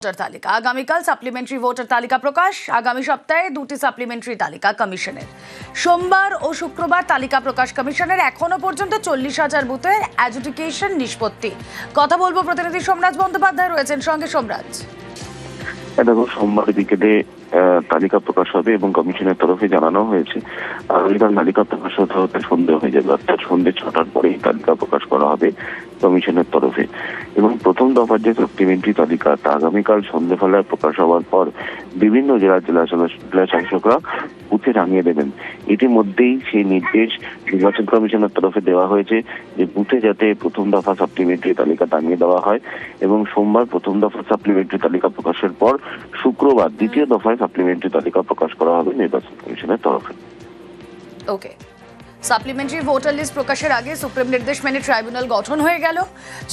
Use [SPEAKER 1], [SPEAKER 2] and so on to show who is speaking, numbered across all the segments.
[SPEAKER 1] Voter তালিকা আগামীকাল supplementary voter তালিকা প্রকাশ। আগামী সপ্তাহে দুটি সাপ্লিমেন্টারি তালিকা কমিশনের। সোমবার ও শুক্রবার তালিকা প্রকাশ কমিশনের। এখনো পর্যন্ত 40,000 বুথের অ্যাডজুডিকেশন নিষ্পত্তি। কথা বলবো, প্রতিনিধি সোমরাজ বন্দ্যোপাধ্যায় রয়েছেন সঙ্গে। সোমরাজ,
[SPEAKER 2] দেখো, সোমবার বিকেলে তালিকা প্রকাশ হবে এবং কমিশনের তরফে জানানো হয়েছে আগামীকাল তালিকা প্রকাশ হতে হতে সন্ধ্যে হয়ে যাবে, অর্থাৎ সন্ধ্যে 6টার পরেই তালিকা প্রকাশ করা হবে কমিশনের তরফে। এবং প্রথম দফার যে সাপ্লিমেন্টারি তালিকা তা আগামীকাল সন্ধ্যেবেলায় প্রকাশ হওয়ার পর বিভিন্ন জেলা শাসকরা বুথে টাঙিয়ে দেবেন। ইতিমধ্যেই সেই নির্দেশ নির্বাচন কমিশনের তরফে দেওয়া হয়েছে যে বুথে যাতে প্রথম দফা সাপ্লিমেন্টারি তালিকা টাঙিয়ে দেওয়া হয় এবং সোমবার প্রথম দফা সাপ্লিমেন্টারি তালিকা প্রকাশের পর শুক্রবার দ্বিতীয় দফায় সাপ্লিমেন্টারি তালিকা প্রকাশ করা হবে নির্বাচন কমিশনের তরফে।
[SPEAKER 1] ওকে, সাপ্লিমেন্টারি ভোটার লিস্ট প্রকাশের আগে সুপ্রিম নির্দেশ মেনে ট্রাইব্যুনাল গঠন হয়ে গেল।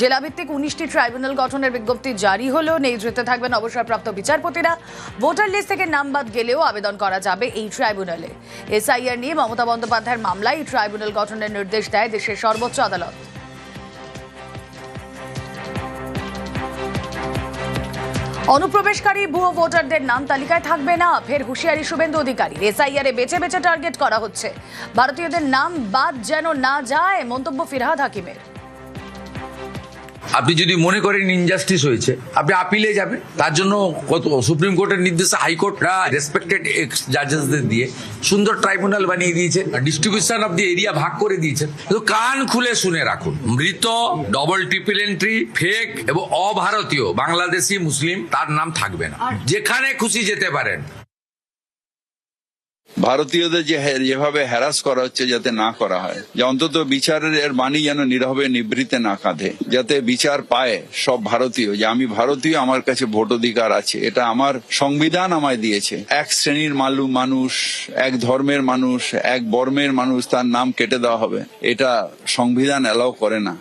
[SPEAKER 1] জেলাভিত্তিক 19টি ট্রাইব্যুনাল গঠনের বিজ্ঞপ্তি জারি হলো। নিয়োজিত থাকবেন অবসরপ্রাপ্ত বিচারপতিরা। ভোটার লিস্ট থেকে নাম বাদ গেলেও আবেদন করা যাবে এই ট্রাইব্যুনালে। এসআইআর নিয়ে মমতা বন্দ্যোপাধ্যায়ের মামলায় এই ট্রাইব্যুনাল গঠনের নির্দেশ দেয় দেশের সর্বোচ্চ আদালত। অনুপ্রবেশকারী ভুয়ো ভোটারদের নাম তালিকায় থাকবে না, ফের হুঁশিয়ারি শুভেন্দু অধিকারী। এসআইআরে বেছে বেছে টার্গেট করা হচ্ছে, ভারতীয়দের নাম বাদ যেন না যায়, মন্তব্য ফিরহাদ হাকিমের।
[SPEAKER 3] আপনি যদি মনে করেন ইনজাস্টিস হয়েছে, আপনি আপিলে যাবেন। তার জন্য কত সুপ্রিম কোর্টের নির্দেশে হাইকোর্টরা রেসপেক্টেড এক্স জাজেসদের দিয়ে সুন্দর ট্রাইব্যুনাল বানিয়ে দিয়েছে, ডিস্ট্রিবিউশন অফ দি এরিয়া ভাগ করে দিয়েছেন। তো কান খুলে শুনে রাখুন, মৃত, ডবল ট্রিপল এন্ট্রি, ফেক এবং অভারতীয় বাংলাদেশি মুসলিম তার নাম থাকবে না। যেখানে খুশি যেতে পারেন।
[SPEAKER 4] ভারতীয়দের যেভাবে হ্যারাস করা হচ্ছে যাতে না করা হয়, যে অন্তত বিচারের বাণী যেন নীরবে নিবৃতে না কাঁধে, যাতে বিচার পায় সব ভারতীয় যে আমি ভারতীয়, আমার কাছে ভোট অধিকার আছে, এটা আমার সংবিধান আমায় দিয়েছে। এক শ্রেণীর মানুষ, এক ধর্মের মানুষ, এক বর্মের মানুষ তার নাম কেটে দেওয়া হবে, এটা সংবিধান অ্যালাউ করে না।